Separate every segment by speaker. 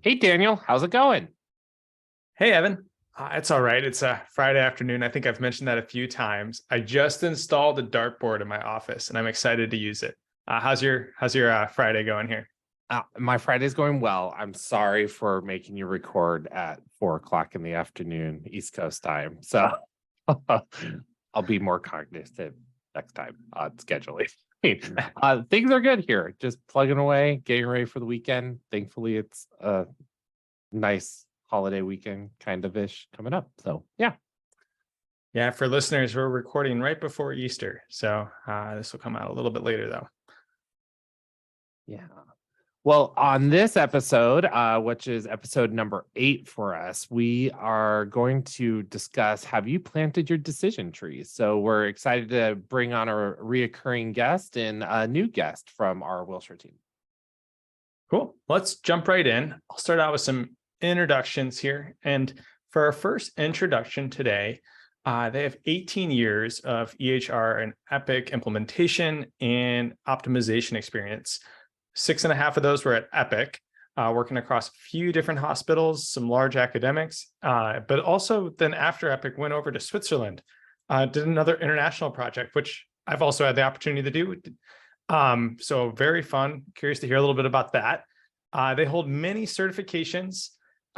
Speaker 1: Hey, Daniel, how's it going?
Speaker 2: Hey, Evan. It's all right. It's a Friday afternoon. I think I've mentioned that a few times. I just installed a dartboard in my office, and I'm excited to use it. How's your Friday going here?
Speaker 1: My Friday's going well. I'm sorry for making you record at 4 o'clock in the afternoon, East Coast time. So I'll be more cognitive next time on scheduling. Things are good here. Just plugging away, getting ready for the weekend. Thankfully, it's a nice holiday weekend kind of ish coming up. So yeah.
Speaker 2: Yeah, for listeners, we're recording right before Easter, so this will come out a little bit later, though.
Speaker 1: Yeah. Well, on this episode, which is episode number 8 for us, we are going to discuss, have you planted your decision trees? So we're excited to bring on a reoccurring guest and a new guest from our Wilshire team.
Speaker 2: Cool. Let's jump right in. I'll start out with some introductions here. And for our first introduction today, they have 18 years of EHR and Epic implementation and optimization experience. 6.5 of those were at Epic, working across a few different hospitals, some large academics, but also then after Epic went over to Switzerland, did another international project, which I've also had the opportunity to do. So very fun. Curious to hear a little bit about that. They hold many certifications,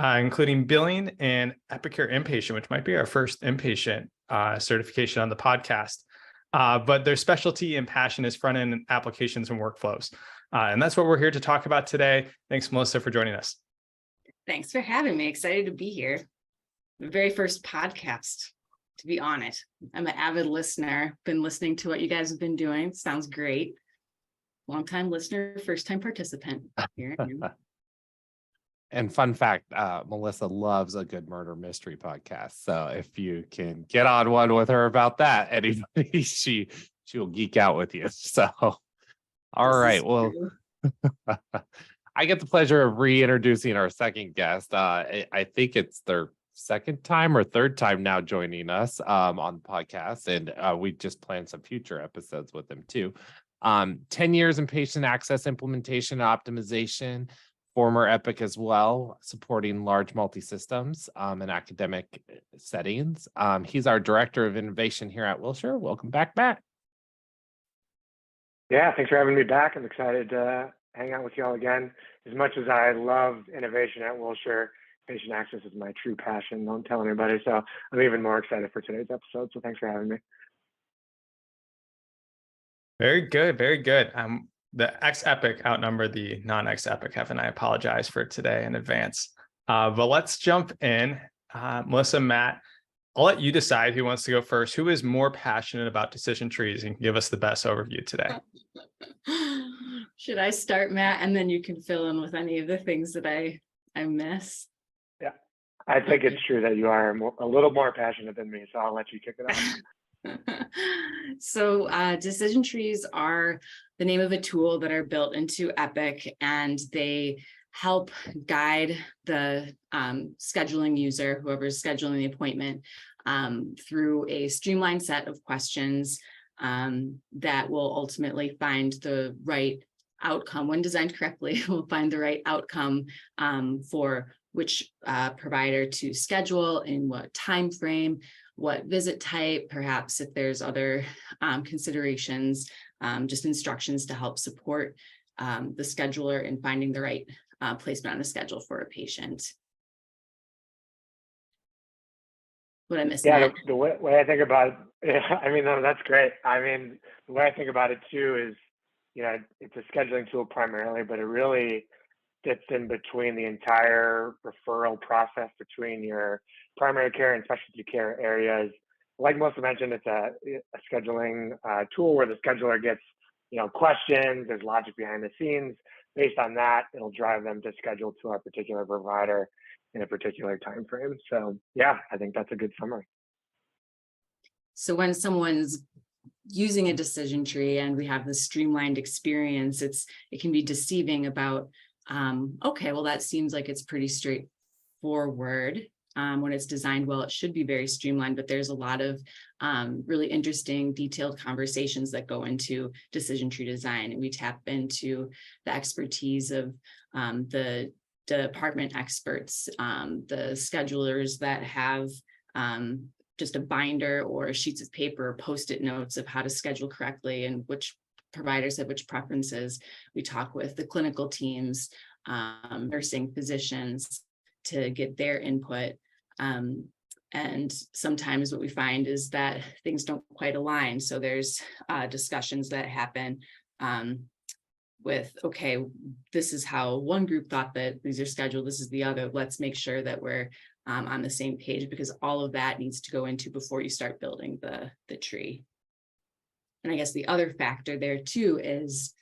Speaker 2: including billing and Epicare inpatient, which might be our first inpatient certification on the podcast. But their specialty and passion is front-end applications and workflows. And that's what we're here to talk about today. Thanks, Melissa, for joining us.
Speaker 3: Thanks for having me. Excited to be here. The very first podcast, to be on it. I'm an avid listener. Been listening to what you guys have been doing. Sounds great. Long-time listener, first-time participant. Here I am.
Speaker 1: And fun fact, Melissa loves a good murder mystery podcast. So if you can get on one with her about that, anybody, she'll geek out with you. So, all right. Well, I get the pleasure of reintroducing our second guest. I think it's their second time or third time now joining us on the podcast. And we just planned some future episodes with them too. 10 years in patient access implementation and optimization. Former Epic as well, supporting large multi-systems in academic settings. He's our Director of Innovation here at Wilshire. Welcome back, Matt.
Speaker 4: Yeah, thanks for having me back. I'm excited to hang out with you all again. As much as I love innovation at Wilshire, patient access is my true passion. Don't tell anybody. So I'm even more excited for today's episode. So thanks for having me.
Speaker 2: Very good. Very good. The X-Epic outnumber the non-X-Epic, Evan. I apologize for today in advance. But let's jump in. Melissa, Matt, I'll let you decide who wants to go first. Who is more passionate about decision trees and give us the best overview today?
Speaker 3: Should I start, Matt? And then you can fill in with any of the things that I miss.
Speaker 4: Yeah, I think it's true that you are a little more passionate than me. So I'll let you kick it off.
Speaker 3: So decision trees are the name of a tool that are built into Epic, and they help guide the scheduling user, whoever's scheduling the appointment, through a streamlined set of questions that will ultimately find the right outcome. When designed correctly, will find the right outcome for which provider to schedule, in what time frame, what visit type, perhaps if there's other considerations, just instructions to help support the scheduler in finding the right placement on a schedule for a patient. What I missed?
Speaker 4: Yeah, the way I think about it, I mean, no, that's great. I mean, the way I think about it too is, it's a scheduling tool primarily, but it really fits in between the entire referral process between your primary care and specialty care areas. Like Melissa mentioned, it's a scheduling tool where the scheduler gets, questions, there's logic behind the scenes. Based on that, it'll drive them to schedule to a particular provider in a particular time frame. So yeah, I think that's a good summary.
Speaker 3: So when someone's using a decision tree and we have this streamlined experience, it can be deceiving about, okay, well, that seems like it's pretty straightforward. When it's designed well, it should be very streamlined, but there's a lot of really interesting, detailed conversations that go into decision tree design. And we tap into the expertise of the department experts, the schedulers that have just a binder or sheets of paper, Post-it notes of how to schedule correctly and which providers have which preferences. We talk with the clinical teams, nursing physicians to get their input. And sometimes what we find is that things don't quite align. So there's discussions that happen with, okay, this is how one group thought that these are scheduled, this is the other. Let's make sure that we're on the same page, because all of that needs to go into before you start building the tree. And I guess the other factor there too is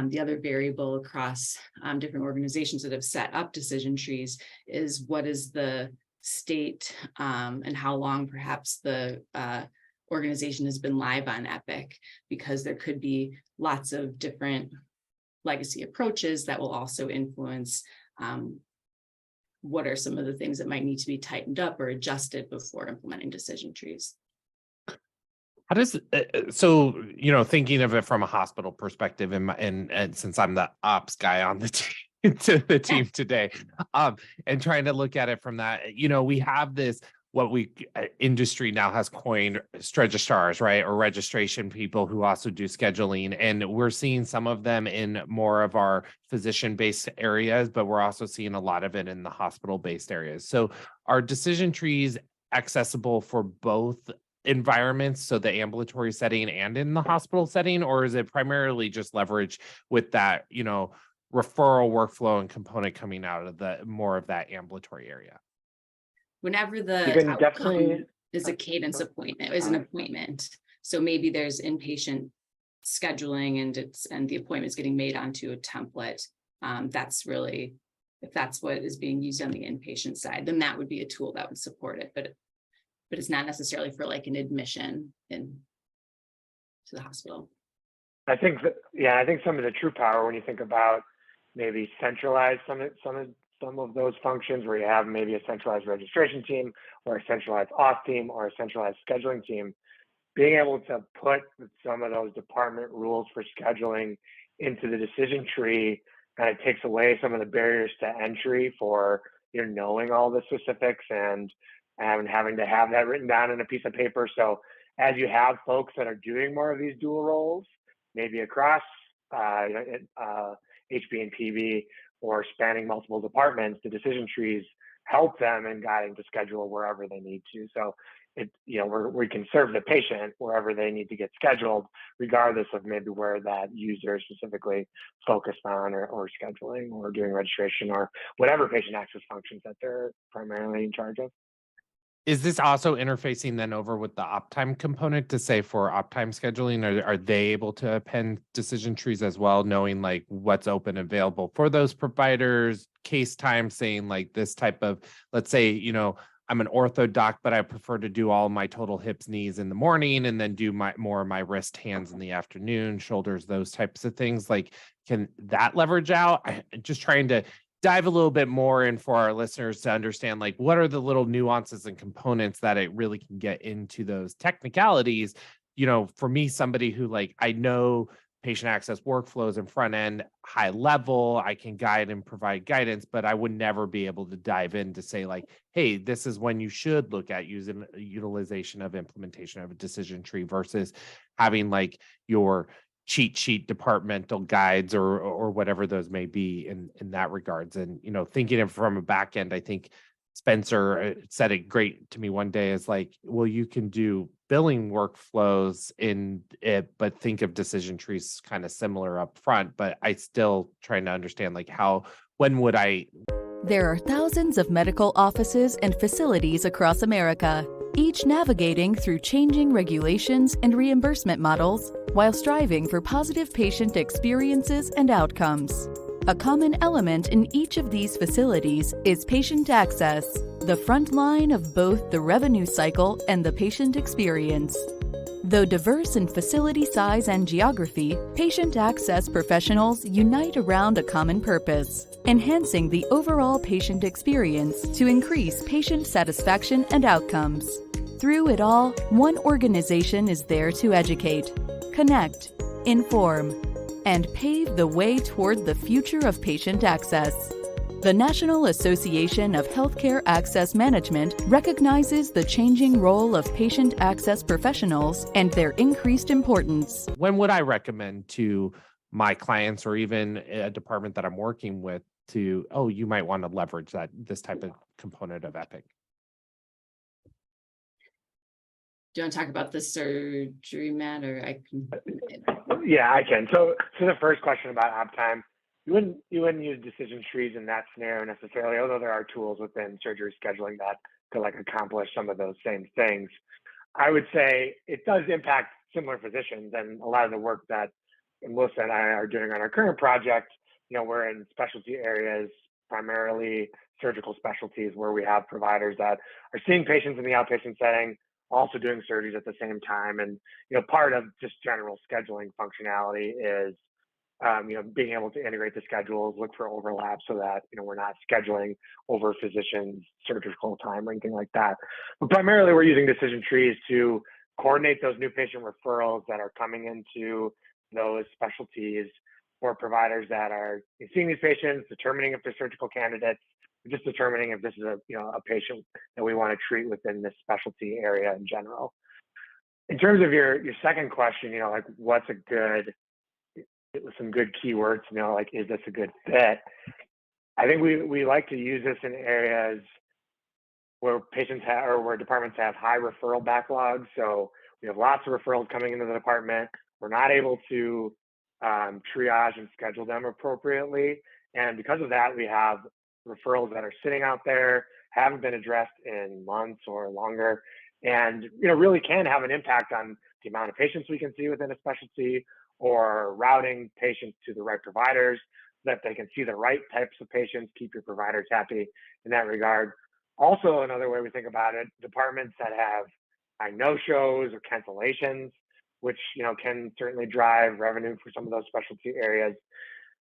Speaker 3: the other variable across different organizations that have set up decision trees is what is the state and how long perhaps the organization has been live on Epic, because there could be lots of different legacy approaches that will also influence what are some of the things that might need to be tightened up or adjusted before implementing decision trees.
Speaker 1: How does so, you know, thinking of it from a hospital perspective, and since I'm the ops guy on the team, to the team today, and trying to look at it from that, you know, we have this, what we industry now has coined registrars, right? Or registration people who also do scheduling. And we're seeing some of them in more of our physician-based areas, but we're also seeing a lot of it in the hospital-based areas. So are decision trees accessible for both environments, so the ambulatory setting and in the hospital setting, or is it primarily just leverage with that, you know, referral workflow and component coming out of the more of that ambulatory area?
Speaker 3: Whenever the outcome is a cadence appointment, is an appointment. So maybe there's inpatient scheduling and the appointment's getting made onto a template. That's really, if that's what is being used on the inpatient side, then that would be a tool that would support it. But it's not necessarily for like an admission to the hospital.
Speaker 4: I think I think some of the true power, when you think about maybe centralize some of those functions, where you have maybe a centralized registration team or a centralized auth team or a centralized scheduling team, being able to put some of those department rules for scheduling into the decision tree kind of takes away some of the barriers to entry for, you know, knowing all the specifics and having to have that written down in a piece of paper. So as you have folks that are doing more of these dual roles, maybe across HB and PB or spanning multiple departments, the decision trees help them in guiding to schedule wherever they need to. So we can serve the patient wherever they need to get scheduled, regardless of maybe where that user is specifically focused on or scheduling or doing registration or whatever patient access functions that they're primarily in charge of.
Speaker 1: Is this also interfacing then over with the Optime component to say for Optime scheduling, are they able to append decision trees as well, knowing like what's open and available for those providers, case time, saying like this type of, let's say, you know, I'm an ortho doc, but I prefer to do all my total hips, knees in the morning and then do more of my wrist, hands in the afternoon, shoulders, those types of things. Like, can that leverage out? Just trying to dive a little bit more in for our listeners to understand, like, what are the little nuances and components that it really can get into those technicalities. You know, for me, somebody who like, I know patient access workflows and front end high level, I can guide and provide guidance, but I would never be able to dive in to say like, hey, this is when you should look at utilization of implementation of a decision tree versus having like your cheat sheet departmental guides or whatever those may be in that regards. And, you know, thinking of from a back end, I think Spencer said it great to me one day, is like, well, you can do billing workflows in it, but think of decision trees kind of similar up front. But I still trying to understand like when would I?
Speaker 5: There are thousands of medical offices and facilities across America, each navigating through changing regulations and reimbursement models while striving for positive patient experiences and outcomes. A common element in each of these facilities is patient access, the front line of both the revenue cycle and the patient experience. Though diverse in facility size and geography, patient access professionals unite around a common purpose: enhancing the overall patient experience to increase patient satisfaction and outcomes. Through it all, one organization is there to educate, connect, inform, and pave the way toward the future of patient access. The National Association of Healthcare Access Management recognizes the changing role of patient access professionals and their increased importance.
Speaker 1: When would I recommend to my clients or even a department that I'm working with to, oh, you might want to leverage this type of component of Epic?
Speaker 3: Do you want to talk about the surgery, Matt, or I can?
Speaker 4: Yeah, I can. So the first question about uptime, you wouldn't use decision trees in that scenario necessarily, although there are tools within surgery scheduling that could accomplish some of those same things. I would say it does impact similar physicians, and a lot of the work that Melissa and I are doing on our current project, we're in specialty areas, primarily surgical specialties, where we have providers that are seeing patients in the outpatient setting, also doing surgeries at the same time. And, part of just general scheduling functionality is, being able to integrate the schedules, look for overlap so that, we're not scheduling over physicians' surgical time or anything like that. But primarily we're using decision trees to coordinate those new patient referrals that are coming into those specialties for providers that are seeing these patients, determining if they're surgical candidates, just determining if this is a patient that we want to treat within this specialty area in general. In terms of your second question, what's some good keywords, is this a good fit? I think we like to use this in areas where patients have, or where departments have high referral backlogs. So we have lots of referrals coming into the department. We're not able to triage and schedule them appropriately. And because of that, we have referrals that are sitting out there, haven't been addressed in months or longer, and really can have an impact on the amount of patients we can see within a specialty, or routing patients to the right providers so that they can see the right types of patients, keep your providers happy in that regard. Also, another way we think about it, departments that have no-shows or cancellations, which can certainly drive revenue for some of those specialty areas.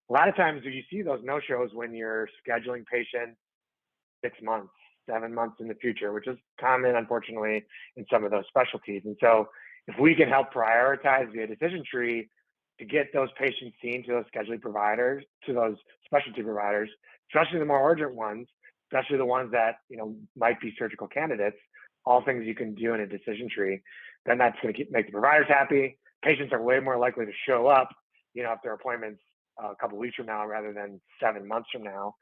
Speaker 4: A lot of times you see those no-shows when you're scheduling patients 6 months, 7 months in the future, which is common, unfortunately, in some of those specialties. And so if we can help prioritize via decision tree to get those patients seen to those scheduling providers, to those specialty providers, especially the more urgent ones, especially the ones that might be surgical candidates, all things you can do in a decision tree, then that's going to make the providers happy. Patients are way more likely to show up, if their appointments a couple of weeks from now rather than 7 months from now.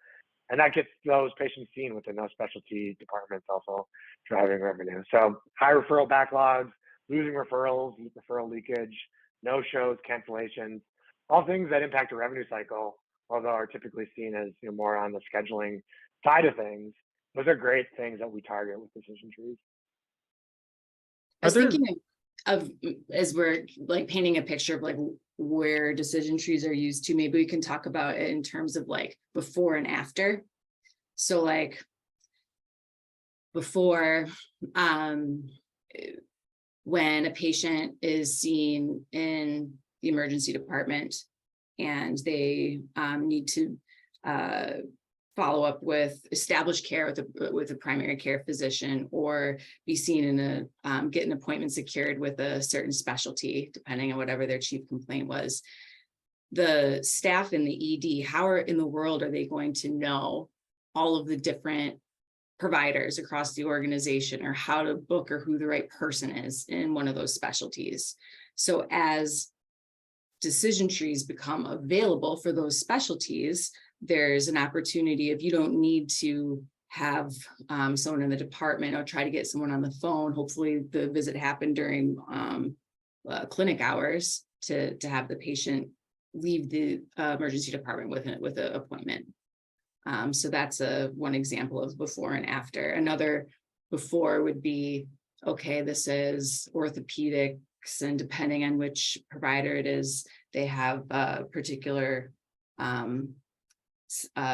Speaker 4: And that gets those patients seen within those specialty departments, also driving revenue. So high referral backlogs, losing referrals, referral leakage, no-shows, cancellations, all things that impact a revenue cycle, although are typically seen as more on the scheduling side of things. Those are great things that we target with decision trees.
Speaker 3: I was thinking of, as we're painting a picture of where decision trees are used to, maybe we can talk about it in terms of before and after. So before, when a patient is seen in the emergency department and they need to follow up with established care with a primary care physician, or be seen in get an appointment secured with a certain specialty, depending on whatever their chief complaint was. The staff in the ED, how in the world are they going to know all of the different providers across the organization, or how to book, or who the right person is in one of those specialties? So as decision trees become available for those specialties, there's an opportunity, if you don't need to have someone in the department or try to get someone on the phone, hopefully the visit happened during clinic hours, to have the patient leave the emergency department with an appointment. So that's one example of before and after. Another before would be, okay, this is orthopedics, and depending on which provider it is, they have a particular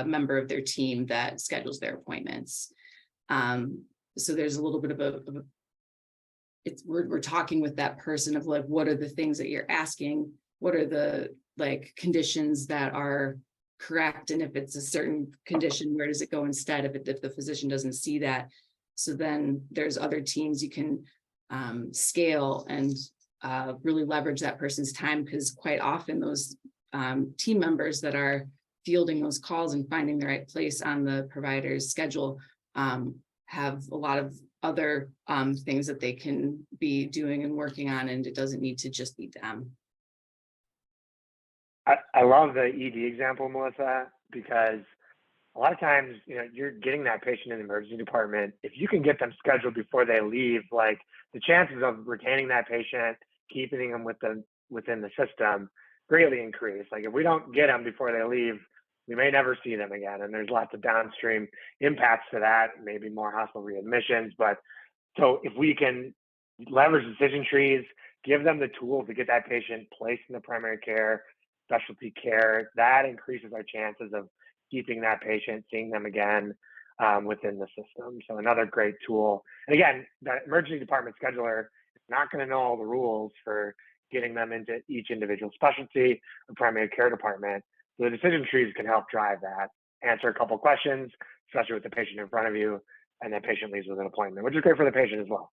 Speaker 3: member of their team that schedules their appointments. So there's a little bit of we're talking with that person of what are the things that you're asking, what are the conditions that are correct, and if it's a certain condition, where does it go instead if the physician doesn't see that. So then there's other teams you can scale and really leverage that person's time, because quite often those team members that are fielding those calls and finding the right place on the provider's schedule, have a lot of other things that they can be doing and working on, and it doesn't need to just be them.
Speaker 4: I love the ED example, Melissa, because a lot of times, you're getting that patient in the emergency department. If you can get them scheduled before they leave, like the chances of retaining that patient, keeping them within the system greatly increase. Like if we don't get them before they leave, we may never see them again. And there's lots of downstream impacts to that, maybe more hospital readmissions. But so if we can leverage decision trees, give them the tools to get that patient placed in the primary care, specialty care, that increases our chances of keeping that patient, seeing them again within the system. So another great tool. And again, the emergency department scheduler is not going to know all the rules for getting them into each individual specialty or primary care department. So the decision trees can help drive that, answer a couple of questions, especially with the patient in front of you, and then patient leaves with an appointment, which is great for the patient as well.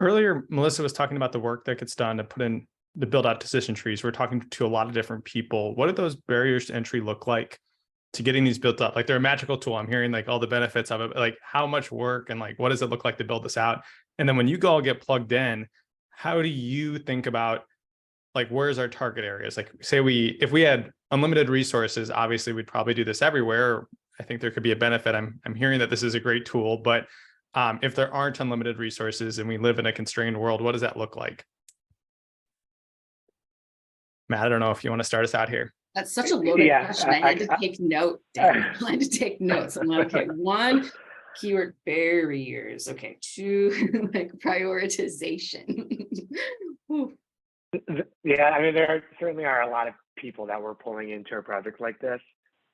Speaker 2: Earlier, Melissa was talking about the work that gets done to put in the build out decision trees. We're talking to a lot of different people. What do those barriers to entry look like to getting these built up? Like they're a magical tool. I'm hearing like all the benefits of it, like how much work and like what does it look like to build this out? And then when you all get plugged in, how do you think about like where's our target areas? Like say if we had unlimited resources, obviously we'd probably do this everywhere. I think there could be a benefit. I'm hearing that this is a great tool, but if there aren't unlimited resources and we live in a constrained world, what does that look like? Matt, I don't know if you want to start us out here.
Speaker 3: That's such a loaded question. I had to take note. I had to take notes. I'm like, okay, one, keyword barriers. Okay, two, like prioritization.
Speaker 4: Yeah, I mean, there certainly are a lot of people that we're pulling into a project like this.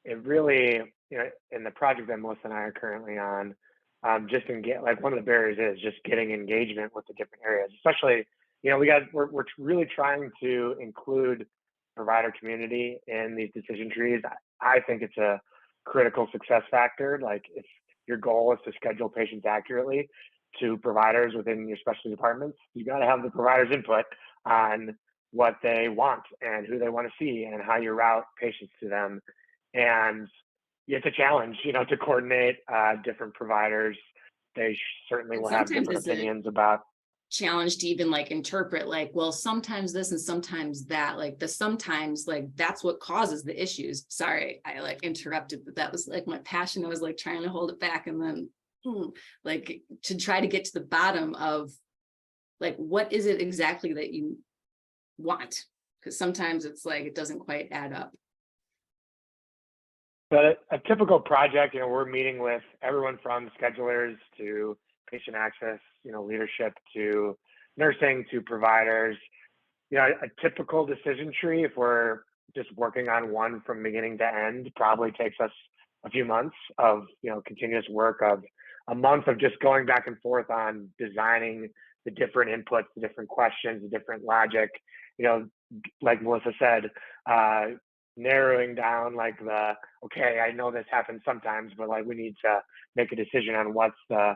Speaker 4: It really, in the project that Melissa and I are currently on, like one of the barriers is just getting engagement with the different areas, especially, we're really trying to include provider community in these decision trees. I think it's a critical success factor. Like if your goal is to schedule patients accurately to providers within your specialty departments, you got to have the provider's input on what they want and who they want to see and how you route patients to them. And it's a challenge, to coordinate different providers. They certainly will have different opinions about.
Speaker 3: Challenge to even like interpret like, well, sometimes this and sometimes that, like the sometimes, like that's what causes the issues. Sorry, I like interrupted, but that was like my passion. I was like trying to hold it back, and then like to try to get to the bottom of like what is it exactly that you want, because sometimes it's like it doesn't quite add up.
Speaker 4: But a typical project, we're meeting with everyone from schedulers to patient access, leadership to nursing to providers. A typical decision tree, if we're just working on one from beginning to end, probably takes us a few months of, continuous work of a month of just going back and forth on designing the different inputs, the different questions, the different logic, like Melissa said, narrowing down like okay, I know this happens sometimes, but like we need to make a decision on what's the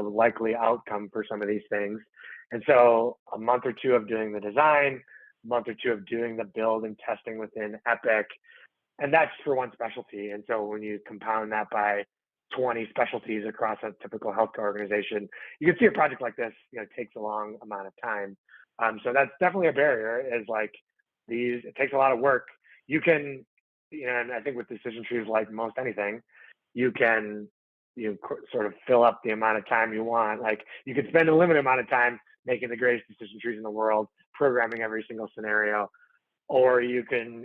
Speaker 4: likely outcome for some of these things. And so a month or two of doing the design, a month or two of doing the build and testing within Epic, and that's for one specialty. And so when you compound that by 20 specialties across a typical healthcare organization, you can see a project like this, takes a long amount of time. So that's definitely a barrier, is like it takes a lot of work. You can, and I think with decision trees, like most anything, you can sort of fill up the amount of time you want. Like you could spend a limited amount of time making the greatest decision trees in the world, programming every single scenario, or you can,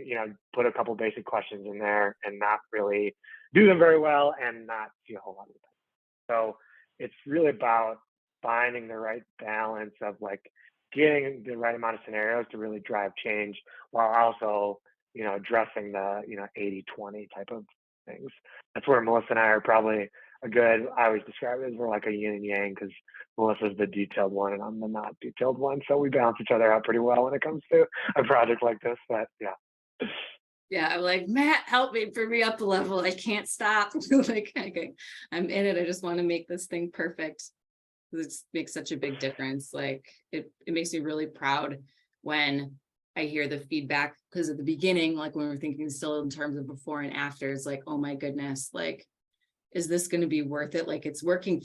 Speaker 4: put a couple basic questions in there and not really do them very well and not see a whole lot of them. So it's really about finding the right balance of like getting the right amount of scenarios to really drive change while also, addressing the, 80-20 type of things. That's where Melissa and I are probably I always describe it as we're like a yin and yang, because Melissa's the detailed one and I'm the not detailed one. So we balance each other out pretty well when it comes to a project like this. But yeah.
Speaker 3: Yeah, I'm like, Matt, help me, bring me up a level. I can't stop. Like, okay, I'm in it. I just want to make this thing perfect. It makes such a big difference. Like it makes me really proud when I hear the feedback, because at the beginning, like when we're thinking still in terms of before and after, it's like, oh my goodness, like, is this going to be worth it? Like, it's working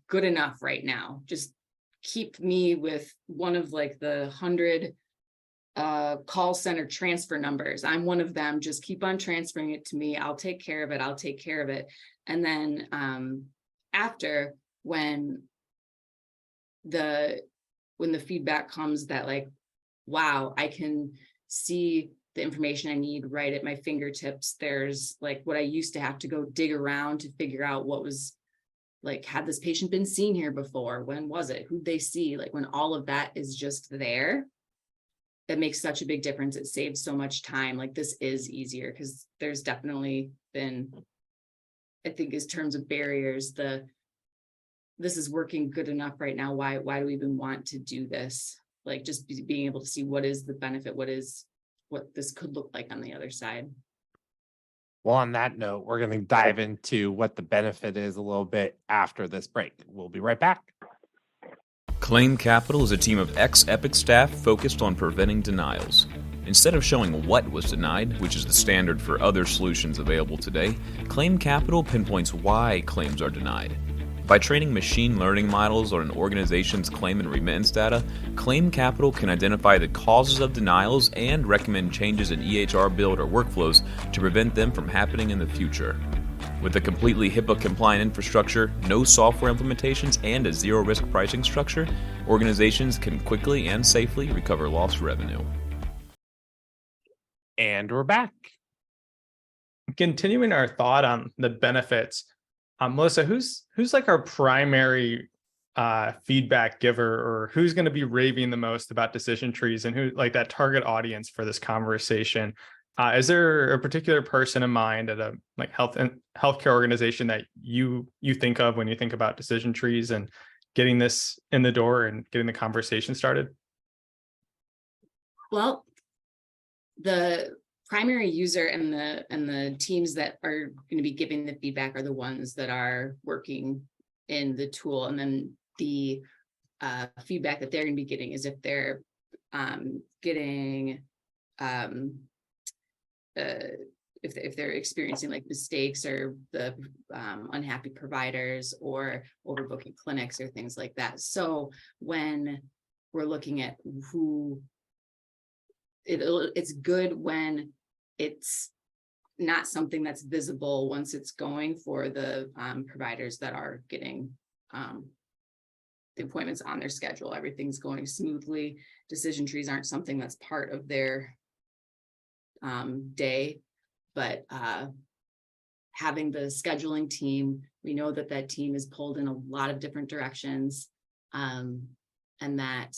Speaker 3: good enough right now. Just keep me with one of like the 100 call center transfer numbers. I'm one of them. Just keep on transferring it to me. I'll take care of it. I'll take care of it. And then after, when the feedback comes that like, wow, I can see the information I need right at my fingertips. There's like what I used to have to go dig around to figure out what was like, had this patient been seen here before? When was it? Who'd they see? Like when all of that is just there, that makes such a big difference. It saves so much time. Like this is easier, because there's definitely been, I think, in terms of barriers, this is working good enough right now. Why do we even want to do this? Like just being able to see what is the benefit, what this could look like on the other side.
Speaker 1: Well, on that note, we're going to dive into what the benefit is a little bit after this break. We'll be right back.
Speaker 6: Claim Capital is a team of ex-Epic staff focused on preventing denials. Instead of showing what was denied, which is the standard for other solutions available today, Claim Capital pinpoints why claims are denied. By training machine learning models on an organization's claim and remittance data, Claim Capital can identify the causes of denials and recommend changes in EHR build or workflows to prevent them from happening in the future. With a completely HIPAA-compliant infrastructure, no software implementations, and a zero-risk pricing structure, organizations can quickly and safely recover lost revenue.
Speaker 1: And we're back.
Speaker 2: Continuing our thought on the benefits, Melissa, who's like our primary feedback giver, or who's going to be raving the most about decision trees, and who like that target audience for this conversation? Is there a particular person in mind at a like healthcare organization that you think of when you think about decision trees and getting this in the door and getting the conversation started?
Speaker 3: Well, the primary user and the teams that are going to be giving the feedback are the ones that are working in the tool, and then the feedback that they're going to be getting is if they're getting if they're experiencing like mistakes or the unhappy providers or overbooking clinics or things like that. So when we're looking at who, it's good when it's not something that's visible once it's going for the providers that are getting the appointments on their schedule. Everything's going smoothly. Decision trees aren't something that's part of their day, but having the scheduling team, we know that team is pulled in a lot of different directions, and that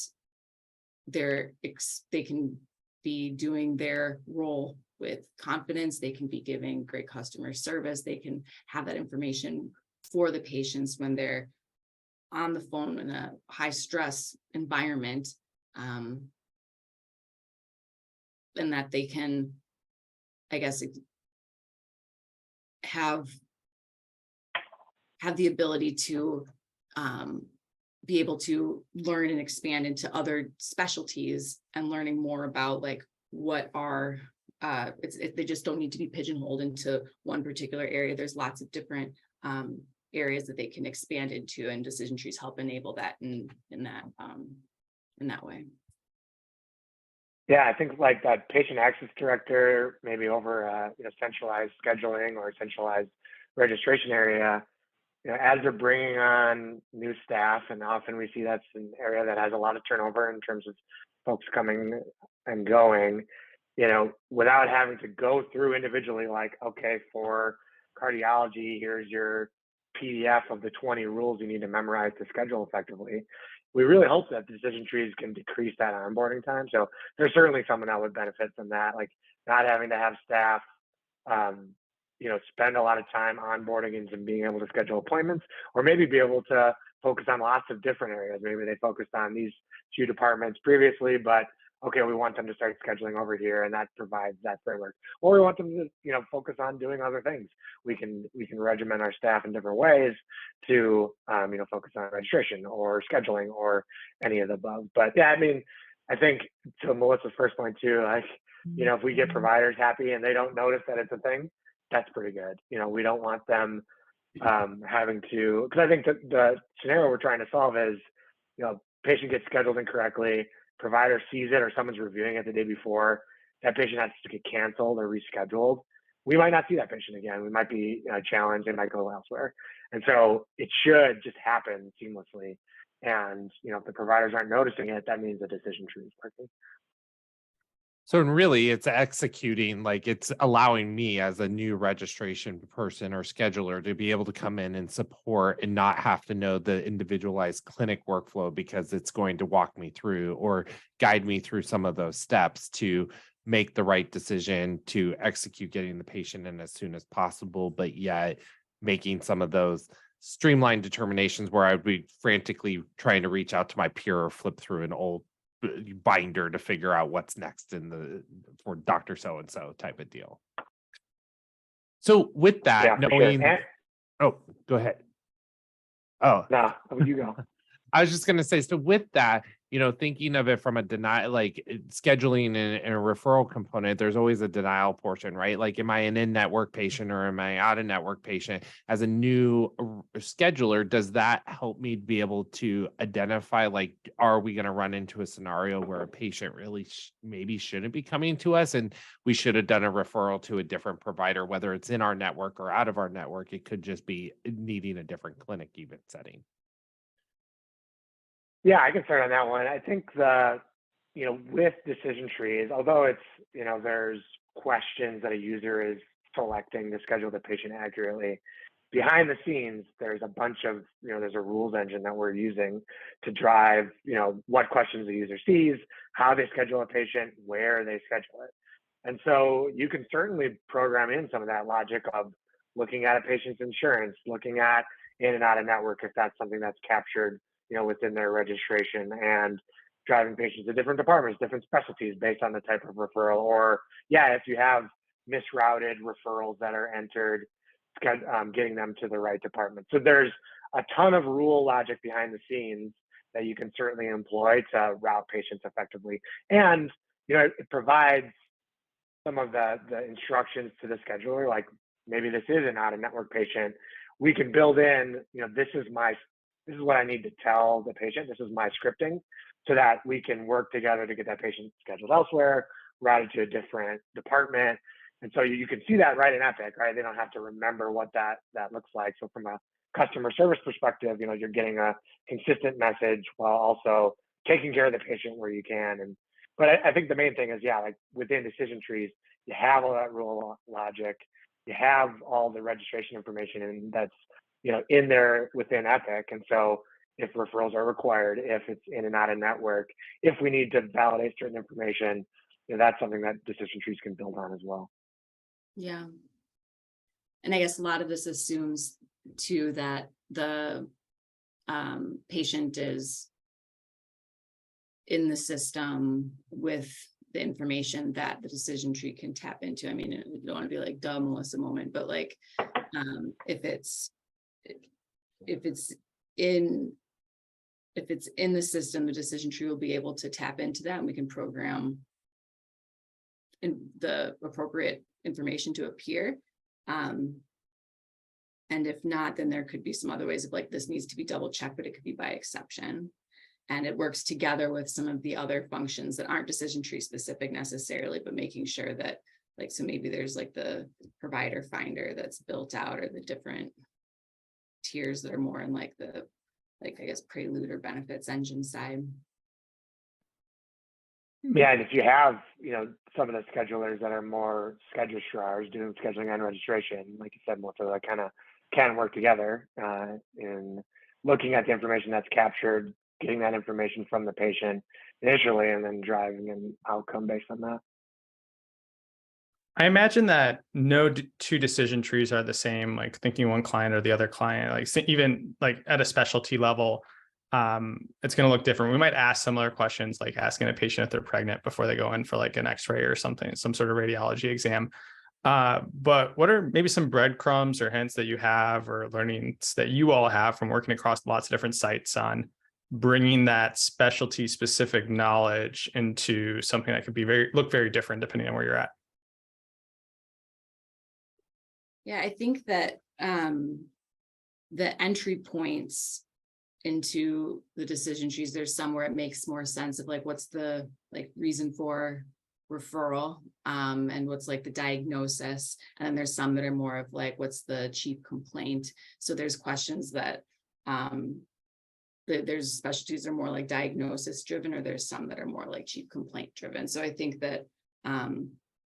Speaker 3: they can be doing their role with confidence. They can be giving great customer service. They can have that information for the patients when they're on the phone in a high stress environment, and that they can, I guess, have the ability to be able to learn and expand into other specialties and learning more about like what are they just don't need to be pigeonholed into one particular area. There's lots of different areas that they can expand into, and decision trees help enable that in that way.
Speaker 4: Yeah, I think like that patient access director, maybe over centralized scheduling or centralized registration area, as they're bringing on new staff, and often we see that's an area that has a lot of turnover in terms of folks coming and going, without having to go through individually, like, okay, for cardiology, here's your PDF of the 20 rules you need to memorize to schedule effectively. We really hope that decision trees can decrease that onboarding time. So there's certainly someone that would benefit from that, like not having to have staff, spend a lot of time onboarding and being able to schedule appointments, or maybe be able to focus on lots of different areas. Maybe they focused on these few departments previously, but okay, we want them to start scheduling over here, and that provides that framework. Or we want them to, focus on doing other things. We can regiment our staff in different ways to, focus on registration or scheduling or any of the above. But yeah, I mean, I think to Melissa's first point too, like, if we get providers happy and they don't notice that it's a thing, that's pretty good. We don't want them having to, because I think that the scenario we're trying to solve is, patient gets scheduled incorrectly, provider sees it or someone's reviewing it the day before, that patient has to get canceled or rescheduled. We might not see that patient again. We might be challenged, they might go elsewhere. And so it should just happen seamlessly. And, if the providers aren't noticing it, that means the decision tree is working.
Speaker 1: So really it's executing, like it's allowing me as a new registration person or scheduler to be able to come in and support and not have to know the individualized clinic workflow, because it's going to walk me through or guide me through some of those steps to make the right decision to execute getting the patient in as soon as possible, but yet making some of those streamlined determinations where I would be frantically trying to reach out to my peer or flip through an old binder to figure out what's next for Dr. So-and-so type of deal. So with that, knowing,
Speaker 4: sure.
Speaker 1: Oh, go ahead. Oh,
Speaker 4: no, you go.
Speaker 1: I was just going to say, so with that, thinking of it from a denial, like scheduling and a referral component, there's always a denial portion, right? Like, am I an in-network patient or am I out-of-network patient? As a new scheduler, does that help me be able to identify, like, are we going to run into a scenario where a patient really maybe shouldn't be coming to us and we should have done a referral to a different provider, whether it's in our network or out of our network? It could just be needing a different clinic even setting.
Speaker 4: Yeah, I can start on that one. I think with decision trees, although it's, there's questions that a user is selecting to schedule the patient accurately, behind the scenes, there's a bunch of, there's a rules engine that we're using to drive, what questions the user sees, how they schedule a patient, where they schedule it. And so you can certainly program in some of that logic of looking at a patient's insurance, looking at in and out of network, if that's something that's captured within their registration, and driving patients to different departments, different specialties based on the type of referral. Or if you have misrouted referrals that are entered, getting them to the right department. So there's a ton of rule logic behind the scenes that you can certainly employ to route patients effectively. And, it provides some of the instructions to the scheduler, like maybe this is an out-of-network patient. We can build in, this is what I need to tell the patient. This is my scripting, so that we can work together to get that patient scheduled elsewhere, routed to a different department. And so you can see that right in Epic, right? They don't have to remember what that looks like. So from a customer service perspective, you're getting a consistent message while also taking care of the patient where you can. But I think the main thing is, like within decision trees, you have all that rule logic, you have all the registration information, and that's in there within Epic. And so if referrals are required, if it's in and out of network, if we need to validate certain information, that's something that decision trees can build on as well.
Speaker 3: Yeah. And I guess a lot of this assumes too that the patient is in the system with the information that the decision tree can tap into. I mean, you don't want to be like duh Melissa moment, but like if it's in the system, the decision tree will be able to tap into that, and we can program in the appropriate information to appear. And if not, then there could be some other ways of like, this needs to be double checked, but it could be by exception. And it works together with some of the other functions that aren't decision tree specific necessarily, but making sure that like, so maybe there's like the provider finder that's built out, or the different tiers that are more in like the, I guess, prelude or benefits engine side.
Speaker 4: Yeah, and if you have, some of the schedulers that are more schedustrars doing scheduling and registration, like you said, Melissa, that kind of can work together in looking at the information that's captured, getting that information from the patient initially, and then driving an outcome based on that.
Speaker 2: I imagine that no two decision trees are the same, like thinking one client or the other client, like even like at a specialty level, it's going to look different. We might ask similar questions, like asking a patient if they're pregnant before they go in for like an x-ray or something, some sort of radiology exam. But what are maybe some breadcrumbs or hints that you have, or learnings that you all have from working across lots of different sites on bringing that specialty specific knowledge into something that could be look very different depending on where you're at?
Speaker 3: Yeah, I think that the entry points into the decision trees, there's some where it makes more sense of like what's the reason for referral, and what's like the diagnosis, and then there's some that are more of like what's the chief complaint. So there's questions that there's specialties that are more like diagnosis driven, or there's some that are more like chief complaint driven. So I think that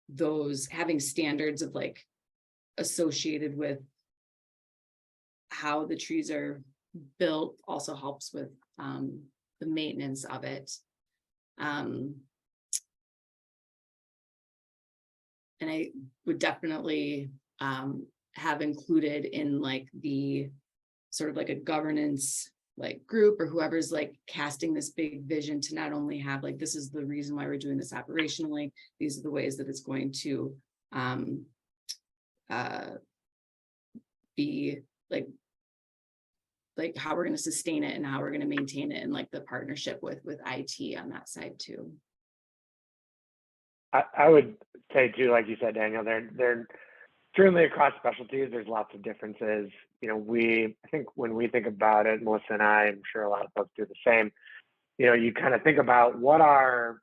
Speaker 3: those having standards of like associated with how the trees are built also helps with the maintenance of it. And I would definitely have included in like the sort of like a governance like group, or whoever's like casting this big vision, to not only have like, this is the reason why we're doing this operationally, these are the ways that it's going to be like how we're going to sustain it and how we're going to maintain it, and like the partnership with IT on that side too.
Speaker 4: I would say too, like you said, Daniel, they're certainly across specialties, there's lots of differences. You know, I think when we think about it, Melissa and I'm sure a lot of folks do the same, you know, you kind of think about what are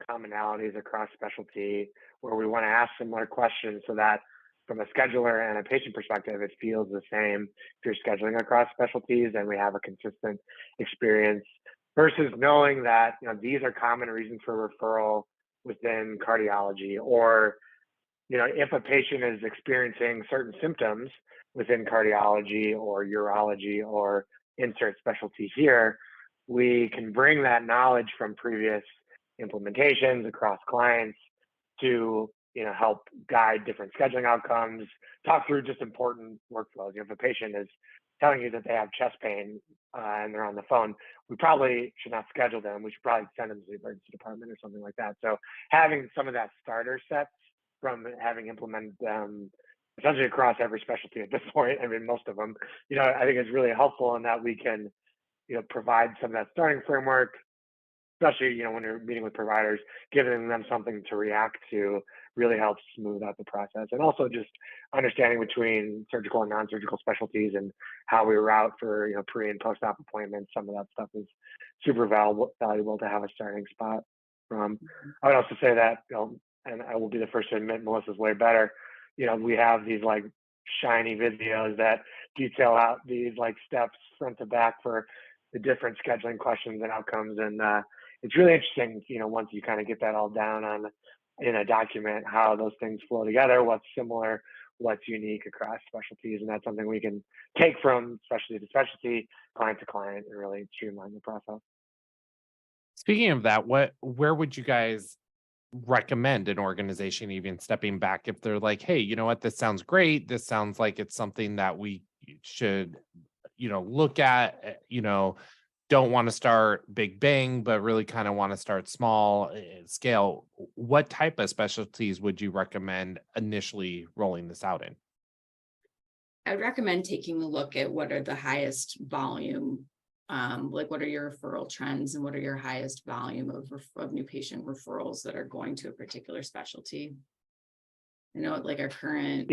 Speaker 4: commonalities across specialty where we want to ask similar questions, so that from a scheduler and a patient perspective, it feels the same if you're scheduling across specialties and we have a consistent experience, versus knowing that, you know, these are common reasons for referral within cardiology, or, you know, if a patient is experiencing certain symptoms within cardiology or urology or insert specialty here, we can bring that knowledge from previous implementations across clients to, you know, help guide different scheduling outcomes, talk through just important workflows. You know, if a patient is telling you that they have chest pain and they're on the phone, we probably should not schedule them. We should probably send them to the emergency department or something like that. So having some of that starter sets from having implemented them essentially across every specialty at this point, I mean, most of them, you know, I think is really helpful in that we can, you know, provide some of that starting framework, especially, you know, when you're meeting with providers, giving them something to react to really helps smooth out the process. And also just understanding between surgical and non-surgical specialties and how we route for, you know, pre and post-op appointments. Some of that stuff is super valuable to have a starting spot from. I would also say that, you know, and I will be the first to admit Melissa's way better, you know, we have these like shiny videos that detail out these like steps front to back for the different scheduling questions and outcomes. And it's really interesting, you know, once you kind of get that all down in a document, how those things flow together, what's similar, what's unique across specialties. And that's something we can take from specialty to specialty, client to client, and really streamline the process.
Speaker 1: Speaking of that, where would you guys recommend an organization even stepping back if they're like, hey, you know what, this sounds great, this sounds like it's something that we should, you know, look at, you know, don't want to start big bang, but really kind of want to start small scale? What type of specialties would you recommend initially rolling this out in?
Speaker 3: I would recommend taking a look at what are the highest volume, like what are your referral trends and what are your highest volume of new patient referrals that are going to a particular specialty. I know like our current,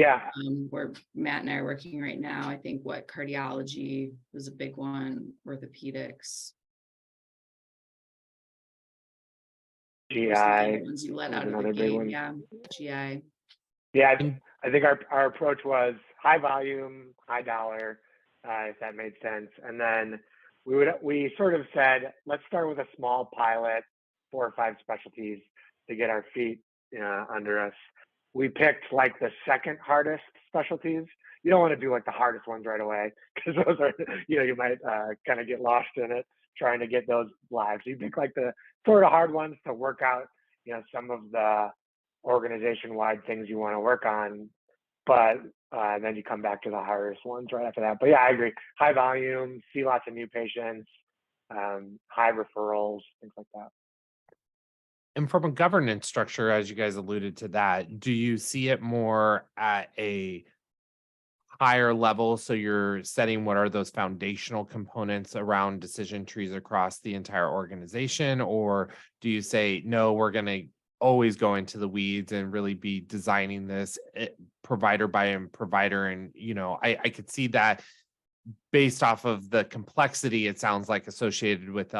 Speaker 3: where Matt and I are working right now, I think what cardiology was a big one, orthopedics.
Speaker 4: GI.
Speaker 3: Ones you let out
Speaker 4: Another
Speaker 3: of the
Speaker 4: big
Speaker 3: game.
Speaker 4: one.
Speaker 3: Yeah, GI.
Speaker 4: Yeah, I think our approach was high volume, high dollar, if that made sense. And then we sort of said, let's start with a small pilot, 4 or 5 specialties to get our feet under us. We picked like the second hardest specialties. You don't want to do like the hardest ones right away, because those are, you know, you might kind of get lost in it trying to get those live. So you pick like the sort of hard ones to work out, you know, some of the organization-wide things you want to work on, but then you come back to the hardest ones right after that. But yeah, I agree. High volume, see lots of new patients, high referrals, things like that.
Speaker 1: And from a governance structure, as you guys alluded to that, do you see it more at a higher level, so you're setting what are those foundational components around decision trees across the entire organization? Or do you say, no, we're going to always go into the weeds and really be designing this provider by provider? And, I could see that based off of the complexity, it sounds like associated with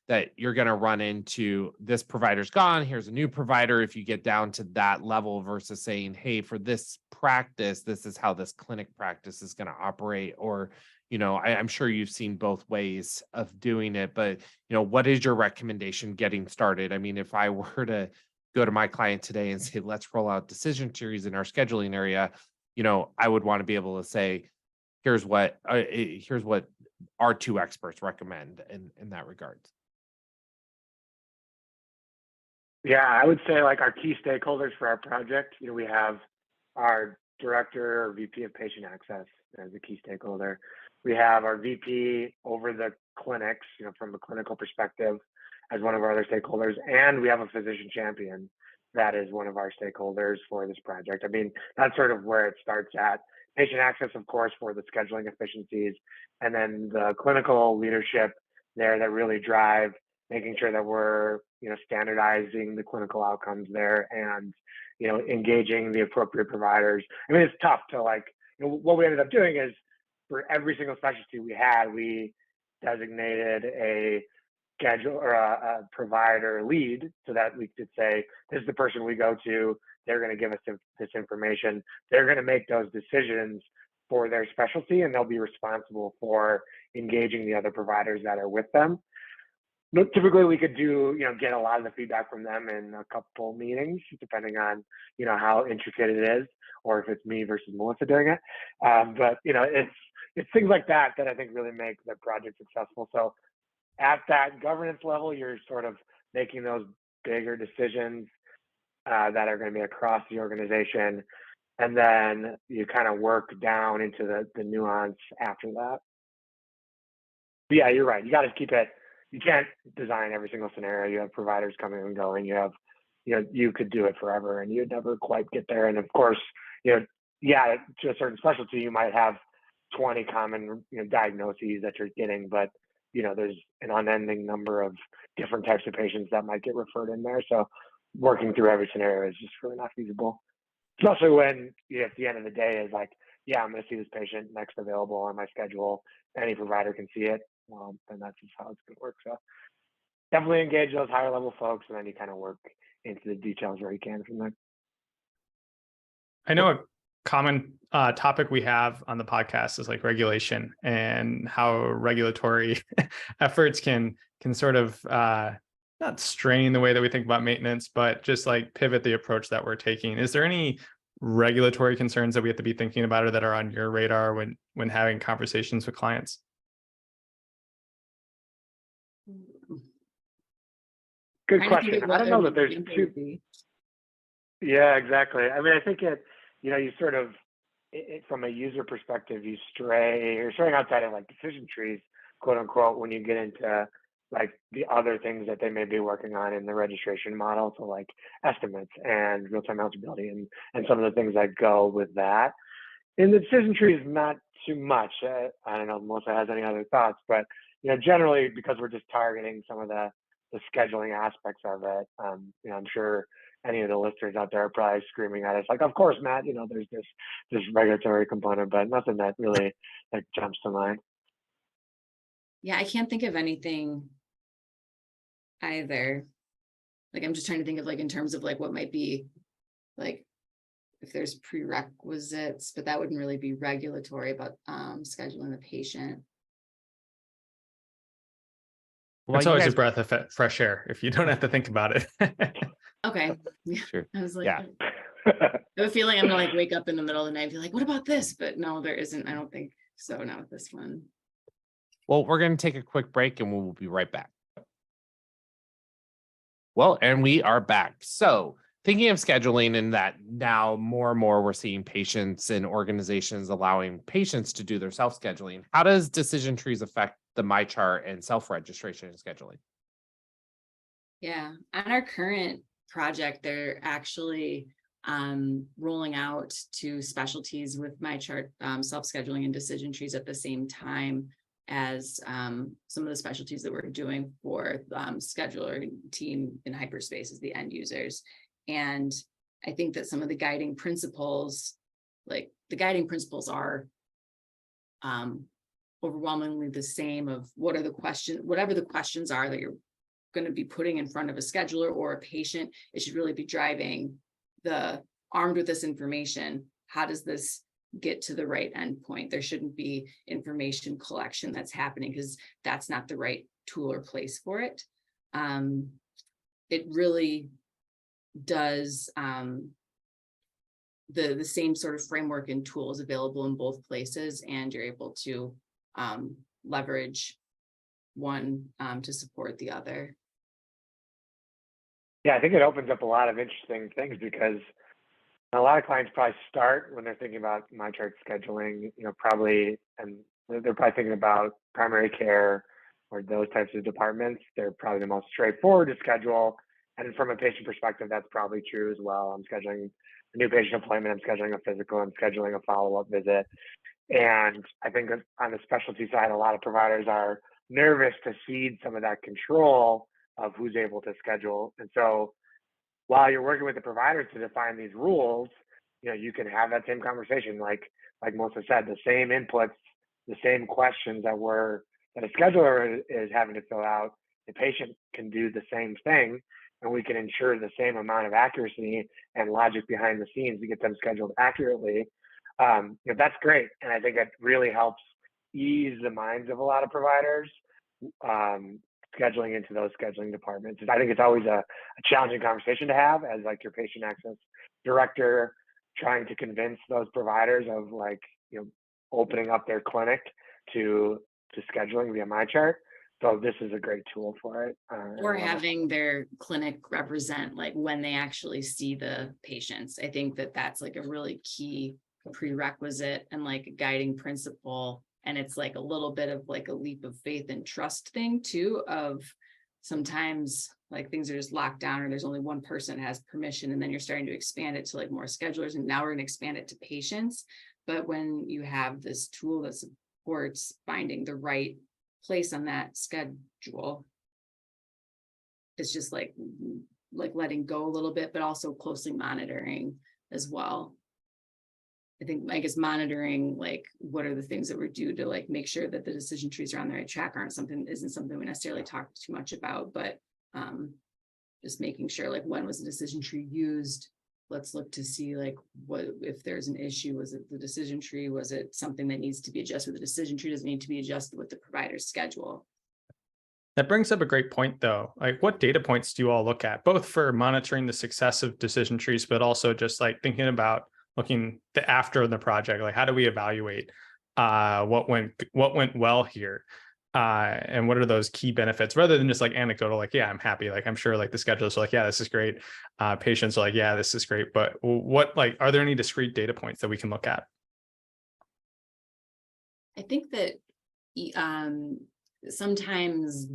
Speaker 1: that you're going to run into this provider's gone, here's a new provider, if you get down to that level, versus saying, hey, for this practice, this is how this clinic practice is going to operate. Or, I'm sure you've seen both ways of doing it, but, what is your recommendation getting started? I mean, if I were to go to my client today and say, let's roll out decision trees in our scheduling area, I would want to be able to say, here's what our two experts recommend in that regard.
Speaker 4: Yeah, I would say like our key stakeholders for our project, we have our director or VP of patient access as a key stakeholder. We have our VP over the clinics, from a clinical perspective as one of our other stakeholders. And we have a physician champion that is one of our stakeholders for this project. I mean, that's sort of where it starts at. Patient access, of course, for the scheduling efficiencies, and then the clinical leadership there that really drive making sure that we're, standardizing the clinical outcomes there and, engaging the appropriate providers. I mean, it's tough to what we ended up doing is for every single specialty we had, we designated a schedule or a provider lead so that we could say, this is the person we go to. They're going to give us this information. They're going to make those decisions for their specialty, and they'll be responsible for engaging the other providers that are with them. But typically, we could get a lot of the feedback from them in a couple meetings, depending on, how intricate it is, or if it's me versus Melissa doing it. But it's things like that I think really make the project successful. So at that governance level, you're sort of making those bigger decisions that are going to be across the organization. And then you kind of work down into the nuance after that. But yeah, you're right. You got to keep it. You can't design every single scenario. You have providers coming and going. You could do it forever and you'd never quite get there. And of course, to a certain specialty, you might have 20 common, diagnoses that you're getting, but there's an unending number of different types of patients that might get referred in there. So working through every scenario is just really not feasible, especially when at the end of the day is like, I'm going to see this patient next available on my schedule. Any provider can see it. And that's just how it's going to work. So definitely engage those higher level folks, and then you kind of work into the details where you can from there.
Speaker 2: I know a common topic we have on the podcast is like regulation and how regulatory efforts can sort of not strain the way that we think about maintenance, but just like pivot the approach that we're taking. Is there any regulatory concerns that we have to be thinking about or that are on your radar when having conversations with clients?
Speaker 4: Good question. I don't know that there's two. Yeah, exactly. I mean, I think you sort of, from a user perspective, you're straying outside of like decision trees, quote unquote, when you get into like the other things that they may be working on in the registration model. So like estimates and real-time eligibility and some of the things that go with that. In the decision trees, not too much. I don't know if Melissa has any other thoughts, but generally because we're just targeting some of the scheduling aspects of it, I'm sure any of the listeners out there are probably screaming at us like, of course, Matt, there's this regulatory component, but nothing that really like jumps to mind.
Speaker 3: Yeah, I can't think of anything either. Like, I'm just trying to think of like in terms of like what might be like if there's prerequisites, but that wouldn't really be regulatory about scheduling the patient.
Speaker 2: Well, it's always a breath of fresh air if you don't have to think about it.
Speaker 3: Okay.
Speaker 1: Sure.
Speaker 3: I was like,
Speaker 1: Yeah.
Speaker 3: I have a feeling I'm gonna like wake up in the middle of the night and be like, what about this? But no, there isn't. I don't think so. Not with this one.
Speaker 1: Well, we're going to take a quick break and we'll be right back. Well, and we are back. So thinking of scheduling, and that now more and more we're seeing patients and organizations allowing patients to do their self-scheduling. How does decision trees affect the MyChart and self-registration and scheduling?
Speaker 3: Yeah, on our current project, they're actually rolling out to specialties with MyChart self-scheduling and decision trees at the same time as some of the specialties that we're doing for scheduler team in hyperspace as the end users. And I think that some of the guiding principles, are overwhelmingly the same of what are the questions, whatever the questions are that you're going to be putting in front of a scheduler or a patient. It should really be driving the armed with this information. How does this get to the right endpoint? There shouldn't be information collection that's happening because that's not the right tool or place for it. It really does the same sort of framework and tools available in both places, and you're able to leverage one to support the other.
Speaker 4: Yeah, I think it opens up a lot of interesting things because a lot of clients probably start when they're thinking about MyChart scheduling, and they're probably thinking about primary care or those types of departments. They're probably the most straightforward to schedule. And from a patient perspective, that's probably true as well. I'm scheduling a new patient appointment, I'm scheduling a physical, I'm scheduling a follow-up visit. And I think on the specialty side, a lot of providers are nervous to cede some of that control of who's able to schedule. And so while you're working with the providers to define these rules, you can have that same conversation, like Melissa said, the same inputs, the same questions that a scheduler is having to fill out, the patient can do the same thing, and we can ensure the same amount of accuracy and logic behind the scenes to get them scheduled accurately. That's great. And I think it really helps ease the minds of a lot of providers scheduling into those scheduling departments. And I think it's always a challenging conversation to have as your patient access director, trying to convince those providers of opening up their clinic to scheduling via MyChart. So this is a great tool for it.
Speaker 3: Or having their clinic represent when they actually see the patients. I think that that's a really key prerequisite and a guiding principle. And it's a little bit of a leap of faith and trust thing too, of sometimes things are just locked down or there's only one person that has permission, and then you're starting to expand it to more schedulers, and now we're going to expand it to patients. But when you have this tool that supports finding the right place on that schedule, it's just letting go a little bit, but also closely monitoring as well. I guess monitoring what are the things that we're due to make sure that the decision trees are on the right track isn't something we necessarily talk too much about, but just making sure when was the decision tree used. Let's look to see what if there's an issue. Was it the decision tree? Was it something that needs to be adjusted with the decision tree? Does it need to be adjusted with the provider's schedule?
Speaker 2: That brings up a great point though. What data points do you all look at, both for monitoring the success of decision trees, but also just thinking about looking after the project? How do we evaluate what went well here? And what are those key benefits, rather than just anecdotal, yeah, I'm happy. I'm sure the schedulers are yeah, this is great. Patients are yeah, this is great. But what, are there any discrete data points that we can look at?
Speaker 3: I think that sometimes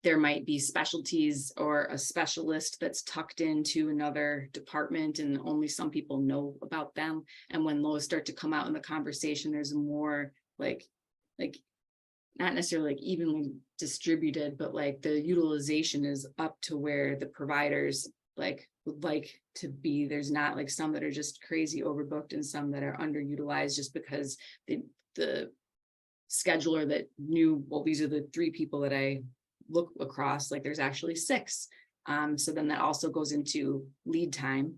Speaker 3: there might be specialties or a specialist that's tucked into another department and only some people know about them. And when those start to come out in the conversation, there's more not necessarily evenly distributed, but the utilization is up to where the providers would like to be. There's not some that are just crazy overbooked and some that are underutilized just because the scheduler that knew, well, these are the 3 people that I look across, there's actually 6. So then that also goes into lead time,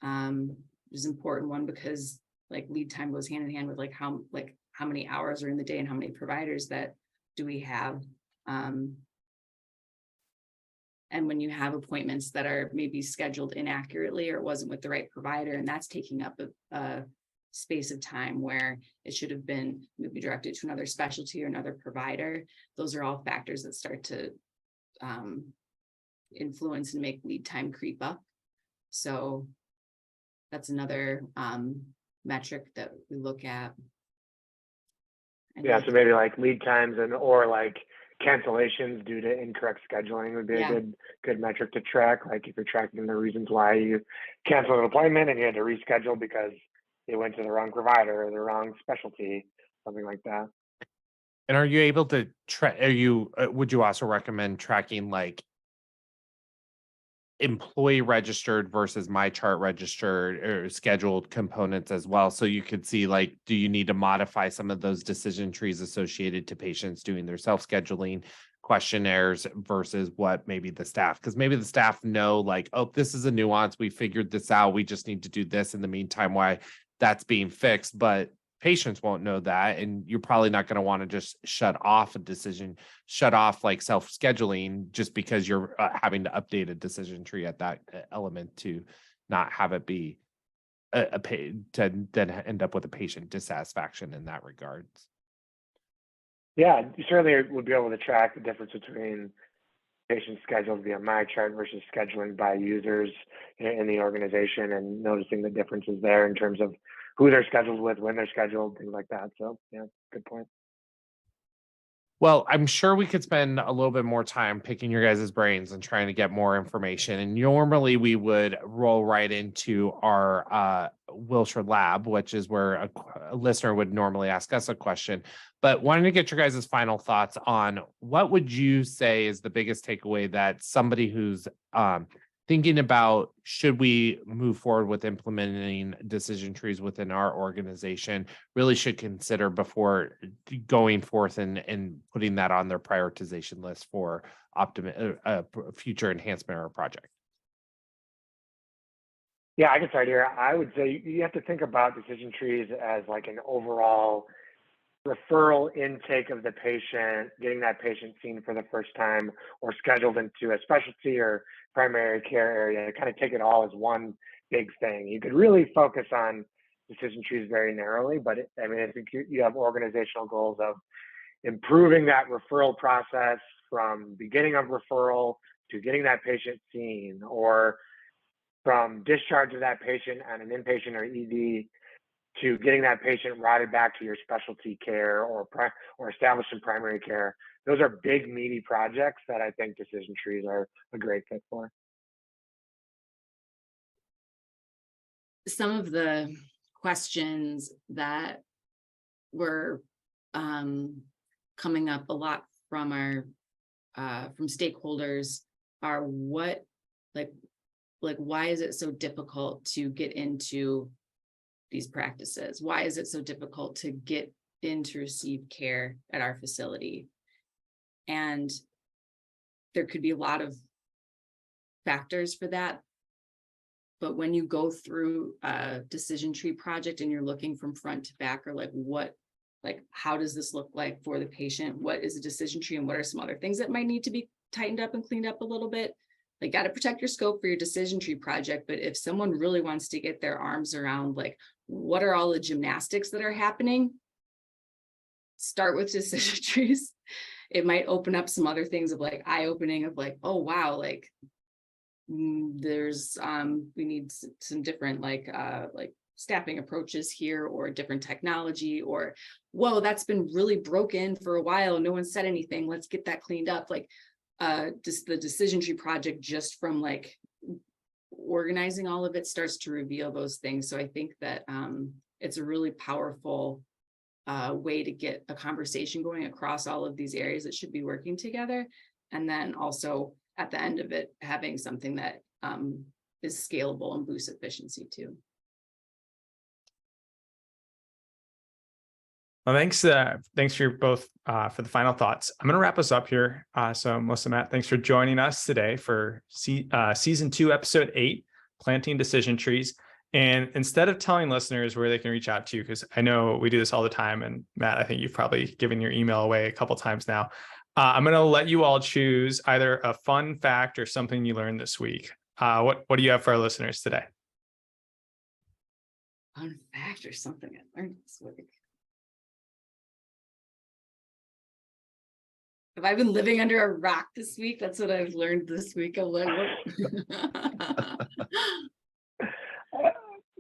Speaker 3: which is an important one because lead time goes hand in hand with how many hours are in the day and how many providers that do we have. And when you have appointments that are maybe scheduled inaccurately or it wasn't with the right provider, and that's taking up a space of time where it should have been maybe directed to another specialty or another provider, those are all factors that start to influence and make lead time creep up. So that's another metric that we look at.
Speaker 4: Yeah, so maybe lead times or cancellations due to incorrect scheduling would be
Speaker 3: Yeah.
Speaker 4: a good metric to track. Like if you're tracking the reasons why you canceled an appointment and you had to reschedule because you went to the wrong provider or the wrong specialty, something like that.
Speaker 1: And are you able to track? Would you also recommend tracking like employee registered versus my chart registered or scheduled components as well, so you could see like, do you need to modify some of those decision trees associated to patients doing their self-scheduling questionnaires versus what maybe the staff, because maybe the staff know like, oh, this is a nuance, we figured this out, we just need to do this in the meantime why that's being fixed, but patients won't know that, and you're probably not going to want to just shut off like self-scheduling just because you're having to update a decision tree at that element to not have it be to then end up with a patient dissatisfaction in that regard.
Speaker 4: Yeah, you certainly would be able to track the difference between patients scheduled via MyChart versus scheduling by users in the organization, and noticing the differences there in terms of who they're scheduled with, when they're scheduled, things like that. So yeah, good point.
Speaker 1: Well, I'm sure we could spend a little bit more time picking your guys' brains and trying to get more information. And normally we would roll right into our Wilshire lab, which is where a listener would normally ask us a question. But wanted to get your guys' final thoughts on what would you say is the biggest takeaway that somebody who's thinking about, should we move forward with implementing decision trees within our organization, really should consider before going forth and putting that on their prioritization list for future enhancement or project?
Speaker 4: Yeah, I can start here. I would say you have to think about decision trees as like an overall referral intake of the patient, getting that patient seen for the first time or scheduled into a specialty or primary care area, kind of take it all as one big thing. You could really focus on decision trees very narrowly, but I think you have organizational goals of improving that referral process from beginning of referral to getting that patient seen, or from discharge of that patient on an inpatient or ED to getting that patient routed back to your specialty care or established in primary care. Those are big, meaty projects that I think decision trees are a great fit for.
Speaker 3: Some of the questions that were coming up a lot from our from stakeholders are what, like why is it so difficult to get into these practices? Why is it so difficult to get in to receive care at our facility? And there could be a lot of factors for that. But when you go through a decision tree project and you're looking from front to back, or how does this look like for the patient? What is a decision tree, and what are some other things that might need to be tightened up and cleaned up a little bit? Like, got to protect your scope for your decision tree project. But if someone really wants to get their arms around, like, what are all the gymnastics that are happening? Start with decision trees. It might open up some other things of like eye-opening of like, oh, wow, like there's we need some different like staffing approaches here, or different technology, or whoa, that's been really broken for a while, no one said anything, let's get that cleaned up. Like just the decision tree project, just from like organizing all of it, starts to reveal those things. So I think that it's a really powerful way to get a conversation going across all of these areas that should be working together. And then also at the end of it, having something that is scalable and boosts efficiency too.
Speaker 2: Well, thanks for both for the final thoughts. I'm going to wrap us up here. So Melissa, Matt, thanks for joining us today for season 2, episode 8, Planting Decision Trees. And instead of telling listeners where they can reach out to you, because I know we do this all the time, and Matt, I think you've probably given your email away a couple times now. I'm going to let you all choose either a fun fact or something you learned this week. What do you have for our listeners today?
Speaker 3: Fun fact or something I learned this week. Have I been living under a rock this week? That's what I've learned this week. I'm like,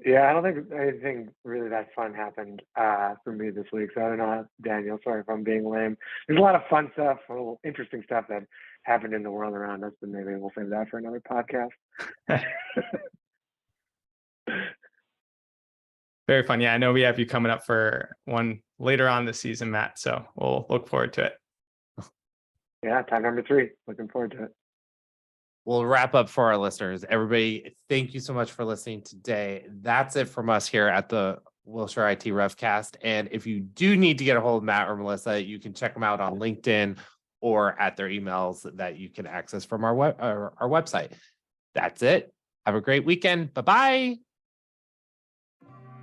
Speaker 4: Yeah, I don't think anything really that fun happened for me this week. So I don't know, Daniel. Sorry if I'm being lame. There's a lot of fun stuff, a little interesting stuff that happened in the world around us, but maybe we'll save that for another podcast.
Speaker 2: Very fun. Yeah, I know we have you coming up for one later on this season, Matt. So we'll look forward to it.
Speaker 4: Yeah, time number 3. Looking forward to it.
Speaker 1: We'll wrap up for our listeners. Everybody, thank you so much for listening today. That's it from us here at the Wilshire IT Revcast. And if you do need to get a hold of Matt or Melissa, you can check them out on LinkedIn or at their emails that you can access from our website. That's it. Have a great weekend. Bye-bye.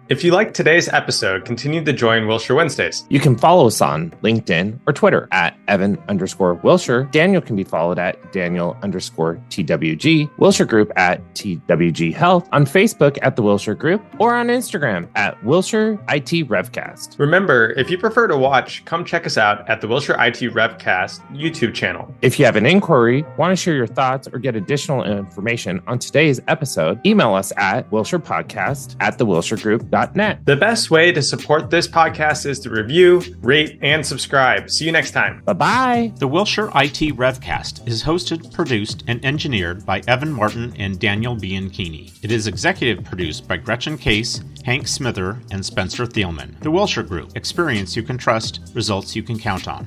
Speaker 2: If you liked today's episode, continue to join Wilshire Wednesdays.
Speaker 1: You can follow us on LinkedIn or Twitter at Evan_Wilshire. Daniel can be followed at Daniel_TWG. Wilshire Group at TWG Health. On Facebook at the Wilshire Group or on Instagram at Wilshire IT Revcast.
Speaker 2: Remember, if you prefer to watch, come check us out at the Wilshire IT Revcast YouTube channel.
Speaker 1: If you have an inquiry, want to share your thoughts, or get additional information on today's episode, email us at wilshirepodcast@thewilshiregroup.net.
Speaker 2: The best way to support this podcast is to review, rate, and subscribe. See you next time.
Speaker 1: Bye-bye.
Speaker 7: The Wilshire IT Revcast is hosted, produced, and engineered by Evan Martin and Daniel Bianchini. It is executive produced by Gretchen Case, Hank Smither, and Spencer Thielman. The Wilshire Group. Experience you can trust, results you can count on.